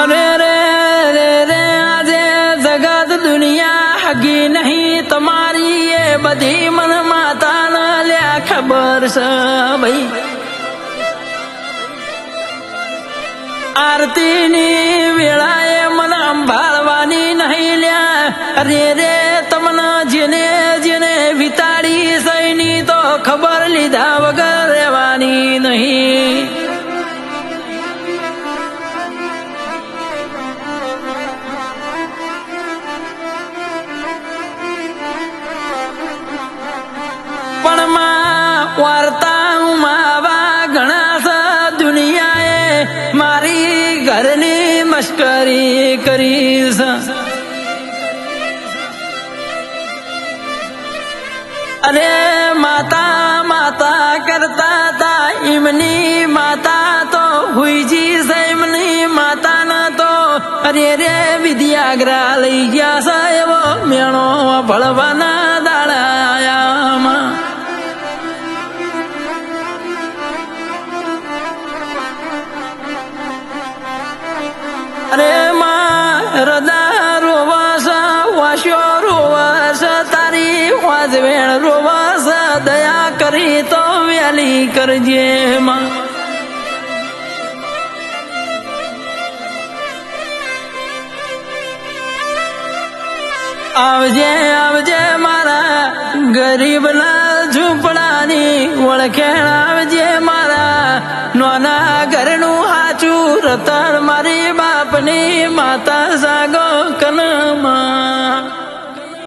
અરે રે રે રે આજે જગત દુનિયા હગી નહીં તમારી એ બધી મન માતા ન લ્યા ખબર છે ભાઈ. આરતીની વેળાએ મને સંભાળવાની નહીં લ્યા. અરે રે તમને જેને જેને વિતાડી સૈની તો ખબર લીધા વગર રહેવાની નહીં. પણ માં વાર્તા માવા ઘણા છે દુનિયાએ મારી ઘરની મશ્કરી કરી છે. અરે માતા માતા કરતા તા એમની માતા તો હુઈજી છે એમની માતા ના તો અરે રે વિદ્યાગ્રહ લઈ ગયા છે એવો મેણો ભળવાના દાડાયામાં. અરે માં હૃદય રોવસ વાસ્યો રોવસ તારી વાજવેણ રોવસ દયા કરી તો વેલી કરજે માં. આવજે આવજે મારા ગરીબ